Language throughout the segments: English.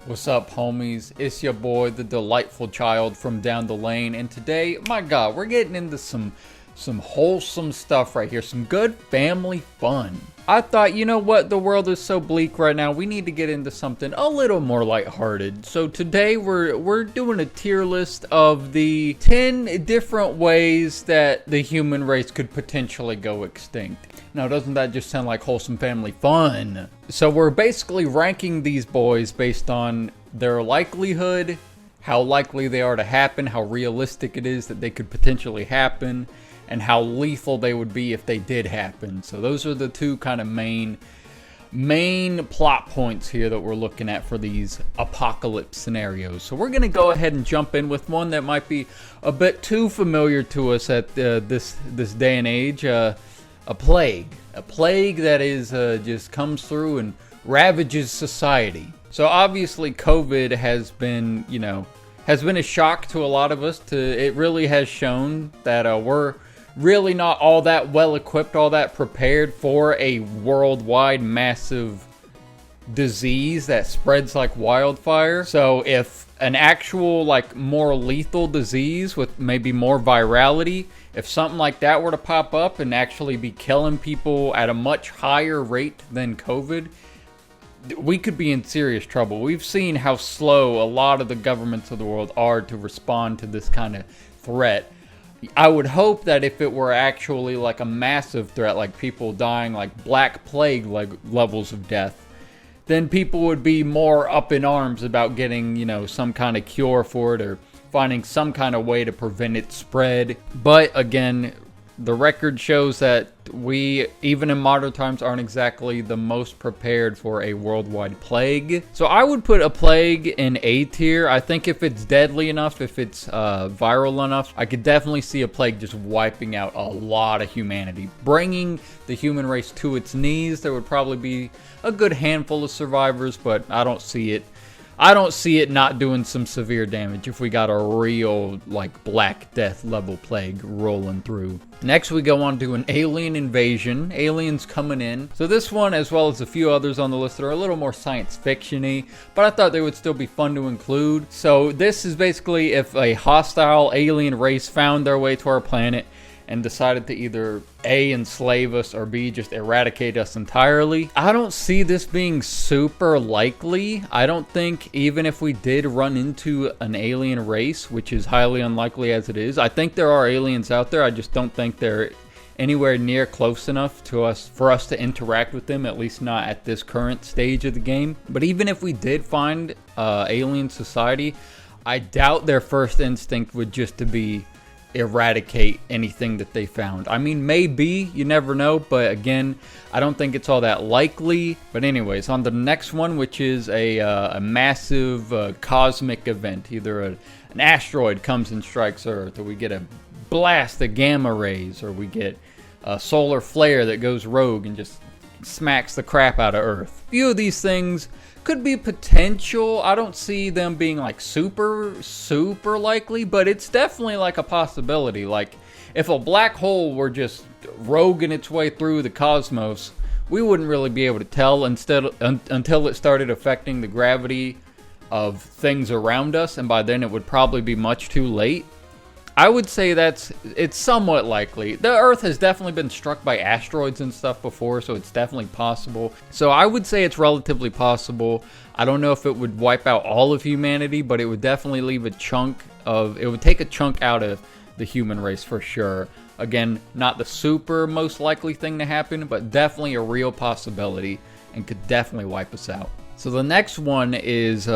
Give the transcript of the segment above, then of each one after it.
What's up, homies? It's your boy, the delightful child from down the lane, and today, my God, we're getting into some wholesome stuff right here, some good family fun. I thought, you know what, the world is so bleak right now, we need to get into something a little more lighthearted. So today we're doing a tier list of the 10 different ways that the human race could potentially go extinct. Now, doesn't that just sound like wholesome family fun? So we're basically ranking these boys based on their likelihood, how likely they are to happen, how realistic it is that they could potentially happen, and how lethal they would be if they did happen. So those are the two kind of main plot points here that we're looking at for these apocalypse scenarios. So we're gonna go ahead and jump in with one that might be a bit too familiar to us at this day and age. A plague that is just comes through and ravages society. So obviously COVID has been, a shock to a lot of us. It really has shown that we're really not all that well equipped, all that prepared for a worldwide massive disease that spreads like wildfire. So if an actual more lethal disease with maybe more virality, if something like that were to pop up and actually be killing people at a much higher rate than COVID, we could be in serious trouble. We've seen how slow a lot of the governments of the world are to respond to this kind of threat. I would hope that if it were actually like a massive threat, like people dying like Black Plague levels of death, then people would be more up in arms about getting, some kind of cure for it or finding some kind of way to prevent its spread. But again, the record shows that we, even in modern times, aren't exactly the most prepared for a worldwide plague. So I would put a plague in A tier. I think if it's deadly enough, if it's viral enough, I could definitely see a plague just wiping out a lot of humanity, bringing the human race to its knees. There would probably be a good handful of survivors, but I don't see it not doing some severe damage if we got a real Black Death level plague rolling through. Next we go on to an alien invasion, aliens coming in. So this one, as well as a few others on the list, are a little more science fiction-y, but I thought they would still be fun to include. So this is basically if a hostile alien race found their way to our planet and decided to either A, enslave us, or B, just eradicate us entirely. I don't see this being super likely. I don't think even if we did run into an alien race, which is highly unlikely as it is, I think there are aliens out there. I just don't think they're anywhere near close enough to us for us to interact with them, at least not at this current stage of the game. But even if we did find alien society, I doubt their first instinct would just to be eradicate anything that they found. I mean, maybe, you never know, but again, I don't think it's all that likely. But anyways, on the next one, which is a massive cosmic event, either an asteroid comes and strikes Earth, or we get a blast of gamma rays, or we get a solar flare that goes rogue and just smacks the crap out of Earth. A few of these things could be potential. I don't see them being super likely, but it's definitely a possibility. If a black hole were just roguing its way through the cosmos, we wouldn't really be able to tell until it started affecting the gravity of things around us, and by then it would probably be much too late. I would say it's somewhat likely. The Earth has definitely been struck by asteroids and stuff before, so it's definitely possible. So I would say it's relatively possible. I don't know if it would wipe out all of humanity, but it would definitely leave it would take a chunk out of the human race for sure. Again, not the super most likely thing to happen, but definitely a real possibility and could definitely wipe us out. So the next one is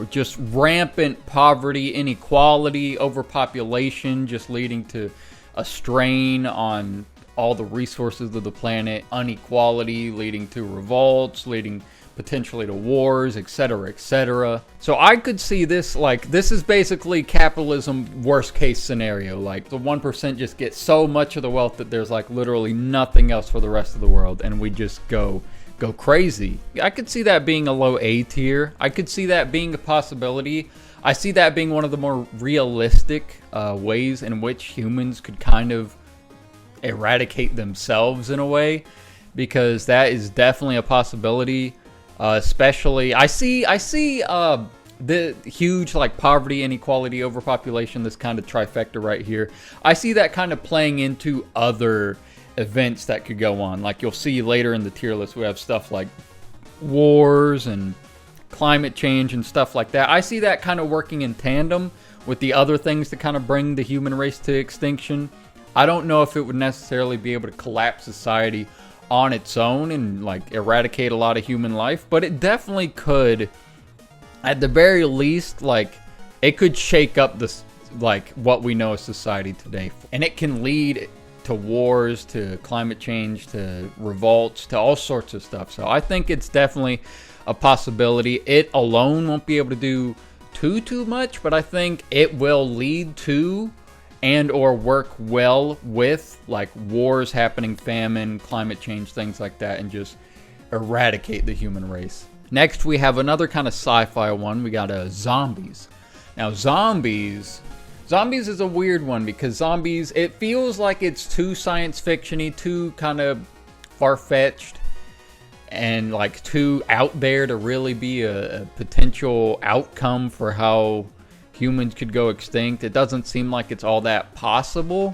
just rampant poverty, inequality, overpopulation, just leading to a strain on all the resources of the planet, inequality leading to revolts, leading potentially to wars, etc., etc. So I could see this this is basically capitalism worst case scenario. The 1% just get so much of the wealth that there's literally nothing else for the rest of the world, and we just go crazy. I could see that being a low A tier. I could see that being a possibility. I see that being one of the more realistic ways in which humans could kind of eradicate themselves in a way, because that is definitely a possibility. Especially, I see the huge like poverty, inequality, overpopulation, this kind of trifecta right here, I see that kind of playing into other events that could go on. Like you'll see later in the tier list, we have stuff like wars and climate change and stuff like that. I see that kind of working in tandem with the other things to kind of bring the human race to extinction. I don't know if it would necessarily be able to collapse society on its own and like eradicate a lot of human life, but it definitely could, at the very least, like it could shake up this, like what we know as society today. And it can lead to wars, to climate change, to revolts, to all sorts of stuff. So I think it's definitely a possibility. It alone won't be able to do too much, but I think it will lead to and or work well with like wars happening, famine, climate change, things like that, and just eradicate the human race. Next, we have another kind of sci-fi one. We got zombies. Now, zombies is a weird one because zombies, it feels like it's too science fiction-y, too kind of far-fetched, and like too out there to really be a potential outcome for how humans could go extinct. It doesn't seem like it's all that possible.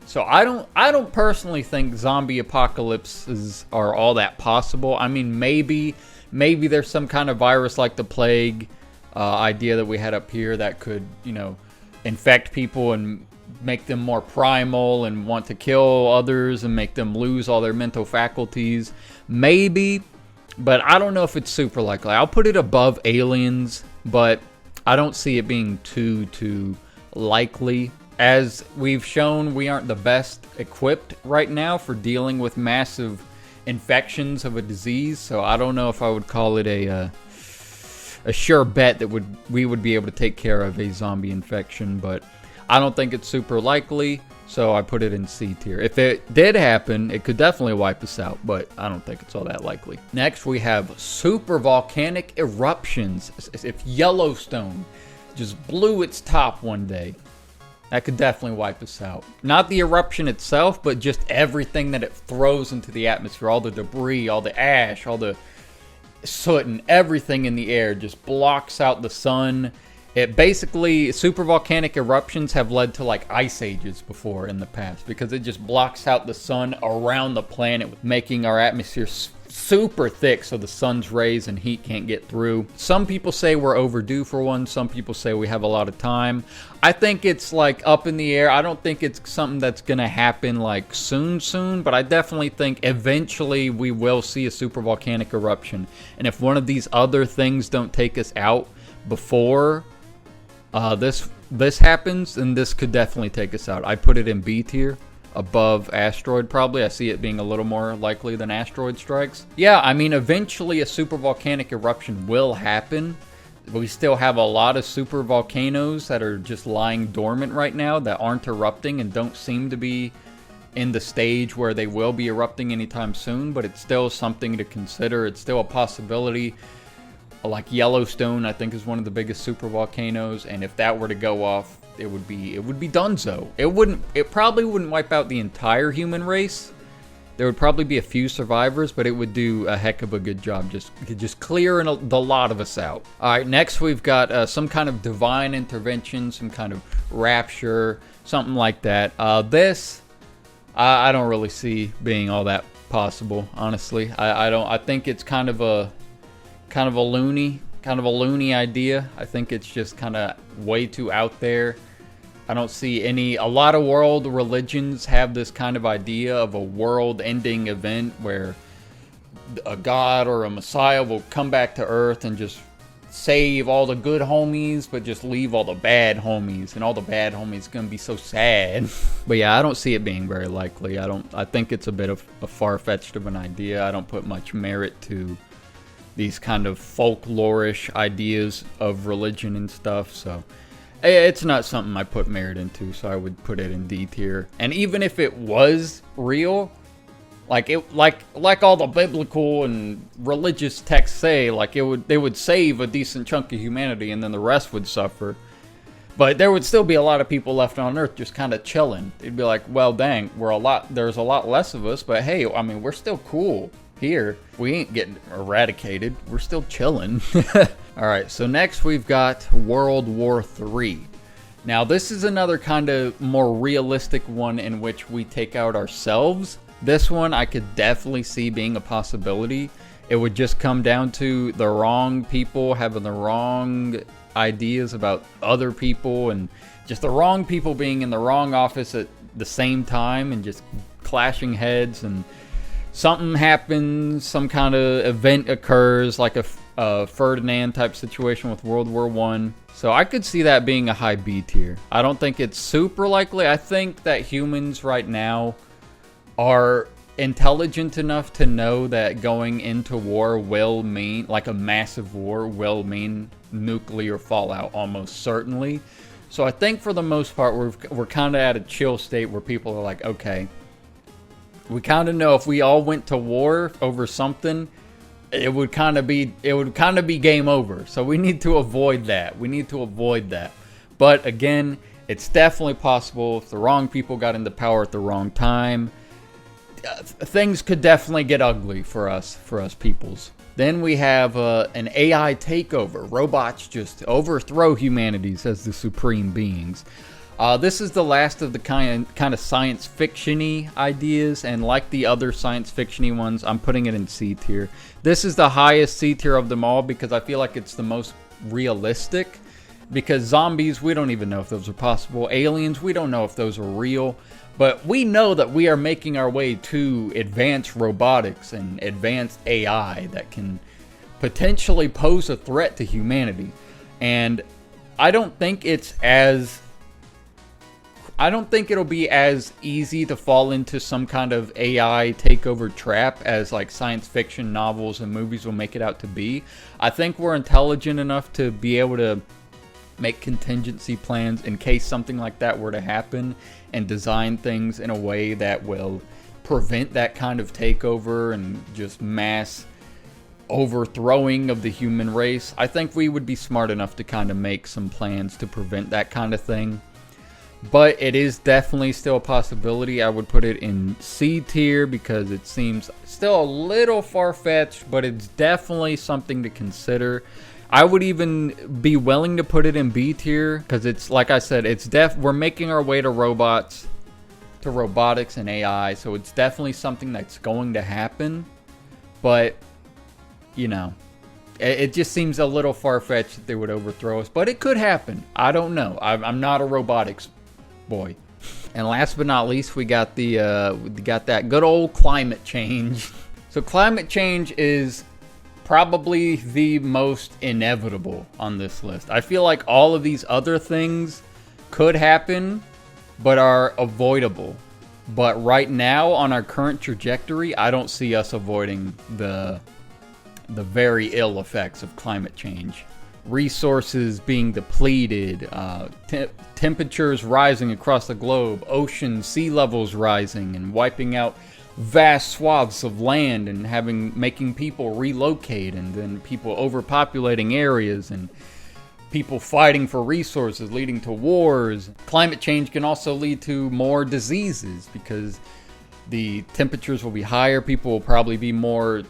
So I don't personally think zombie apocalypses are all that possible. I mean, maybe there's some kind of virus like the plague idea that we had up here that could, you know, infect people and make them more primal and want to kill others and make them lose all their mental faculties. Maybe, but I don't know if it's super likely. I'll put it above aliens, but I don't see it being too likely. As we've shown, we aren't the best equipped right now for dealing with massive infections of a disease, so I don't know if I would call it a sure bet that we would be able to take care of a zombie infection, but I don't think it's super likely, so I put it in C tier. If it did happen, it could definitely wipe us out, but I don't think it's all that likely. Next, we have supervolcanic eruptions. If Yellowstone just blew its top one day, that could definitely wipe us out. Not the eruption itself, but just everything that it throws into the atmosphere. All the debris, all the ash, all the soot and everything in the air just blocks out the sun. It basically, supervolcanic eruptions have led to like ice ages before in the past because it just blocks out the sun around the planet, making our atmosphere super thick so the sun's rays and heat can't get through. Some people say we're overdue for one. Some people say we have a lot of time. I think it's like up in the air. I don't think it's something that's gonna happen like soon, but I definitely think eventually we will see a supervolcanic eruption. And if one of these other things don't take us out before this happens, then this could definitely take us out. I put it in B tier, above asteroid probably. I see it being a little more likely than asteroid strikes. Yeah, I mean, eventually a supervolcanic eruption will happen. We still have a lot of supervolcanoes that are just lying dormant right now that aren't erupting and don't seem to be in the stage where they will be erupting anytime soon, but it's still something to consider. It's still a possibility. Like Yellowstone, I think, is one of the biggest supervolcanoes, and if that were to go off, it would be donezo. It probably wouldn't wipe out the entire human race. There would probably be a few survivors, but it would do a heck of a good job just clearing the lot of us out. All right, next we've got some kind of divine intervention, some kind of rapture, something like that. I don't really see being all that possible, honestly. I think it's kind of a loony idea. I think it's just kind of way too out there. I don't see a lot of world religions have this kind of idea of a world-ending event where a god or a messiah will come back to earth and just save all the good homies, but just leave all the bad homies, and all the bad homies gonna be so sad. But yeah, I don't see it being very likely. I think it's a bit of a far-fetched of an idea. I don't put much merit to these kind of folklorish ideas of religion and stuff, so it's not something I put merit into, so I would put it in D tier. And even if it was real, like all the biblical and religious texts say, like they would save a decent chunk of humanity and then the rest would suffer. But there would still be a lot of people left on Earth just kind of chilling. It'd be like, well, dang, there's a lot less of us, but hey, I mean, we're still cool here. We ain't getting eradicated. We're still chilling. All right, so next we've got World War III. Now, this is another kind of more realistic one in which we take out ourselves. This one I could definitely see being a possibility. It would just come down to the wrong people having the wrong ideas about other people, and just the wrong people being in the wrong office at the same time and just clashing heads, and something happens, some kind of event occurs, like a Ferdinand type situation with World War I. So I could see that being a high B tier. I don't think it's super likely. I think that humans right now are intelligent enough to know that going into war will mean, like a massive war, will mean nuclear fallout almost certainly. So I think for the most part we're kind of at a chill state where people are like, okay, we kind of know if we all went to war over something, it would kind of be game over. So we need to avoid that. But again, it's definitely possible if the wrong people got into power at the wrong time. Things could definitely get ugly for us peoples. Then we have an AI takeover. Robots just overthrow humanity as the supreme beings. This is the last of the kind of science fiction-y ideas, and like the other science fiction-y ones, I'm putting it in C tier. This is the highest C tier of them all because I feel like it's the most realistic. Because zombies, we don't even know if those are possible. Aliens, we don't know if those are real. But we know that we are making our way to advanced robotics and advanced AI that can potentially pose a threat to humanity. And I don't think it'll be as easy to fall into some kind of AI takeover trap as like science fiction novels and movies will make it out to be. I think we're intelligent enough to be able to make contingency plans in case something like that were to happen, and design things in a way that will prevent that kind of takeover and just mass overthrowing of the human race. I think we would be smart enough to kind of make some plans to prevent that kind of thing. But it is definitely still a possibility. I would put it in C tier because it seems still a little far-fetched, but it's definitely something to consider. I would even be willing to put it in B tier because it's, like I said, we're making our way to robotics and AI, so it's definitely something that's going to happen. But, you know, it just seems a little far-fetched that they would overthrow us, but it could happen. I don't know. I'm not a robotics boy. And last but not least, we got that good old climate change. So climate change is probably the most inevitable on this list. I feel like all of these other things could happen but are avoidable. But right now on our current trajectory, I don't see us avoiding the very ill effects of climate change. Resources being depleted, temperatures rising across the globe, oceans, sea levels rising and wiping out vast swaths of land and making people relocate, and then people overpopulating areas and people fighting for resources leading to wars. Climate change can also lead to more diseases because the temperatures will be higher. People will probably be more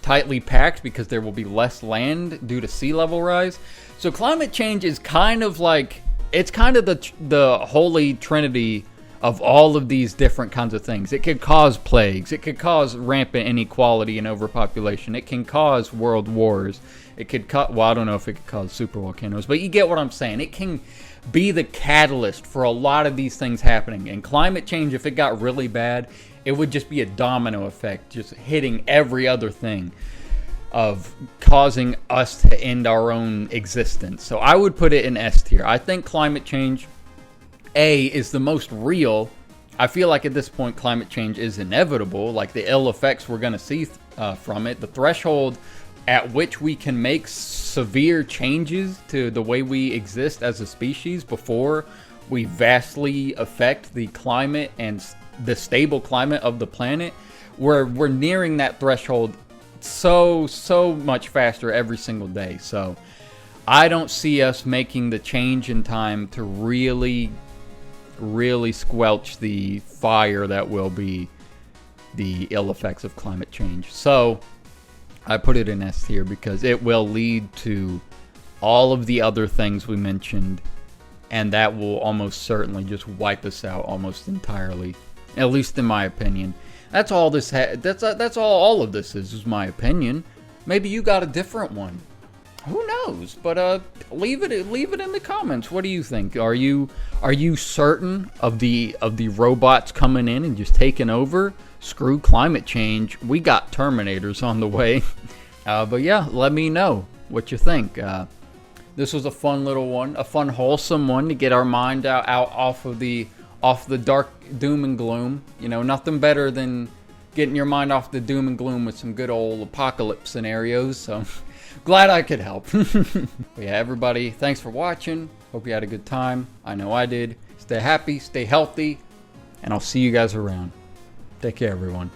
tightly packed because there will be less land due to sea level rise. So climate change is kind of like, it's kind of the holy trinity of all of these different kinds of things. It could cause plagues. It could cause rampant inequality and overpopulation. It can cause world wars. It could well, I don't know if it could cause supervolcanoes, but you get what I'm saying. It can be the catalyst for a lot of these things happening. And climate change, if it got really bad, it would just be a domino effect, just hitting every other thing of causing us to end our own existence. So I would put it in S tier. I think climate change, A, is the most real. I feel like at this point climate change is inevitable, like the ill effects we're going to see from it. The threshold at which we can make severe changes to the way we exist as a species before we vastly affect the climate and the stable climate of the planet, we're nearing that threshold so much faster every single day. So I don't see us making the change in time to really squelch the fire that will be the ill effects of climate change. So I put it in S tier because it will lead to all of the other things we mentioned, and that will almost certainly just wipe us out almost entirely, at least in my opinion. That's all this that's all of this is my opinion. Maybe you got a different one. Who knows? But leave it in the comments. What do you think? Are you certain of the robots coming in and just taking over? Screw climate change. We got Terminators on the way. But yeah, let me know what you think. This was a fun little one, a fun wholesome one to get our mind out off the dark doom and gloom. You know, nothing better than getting your mind off the doom and gloom with some good old apocalypse scenarios. So glad I could help. But yeah, everybody, thanks for watching. Hope you had a good time. I know I did. Stay happy, stay healthy, and I'll see you guys around. Take care, everyone.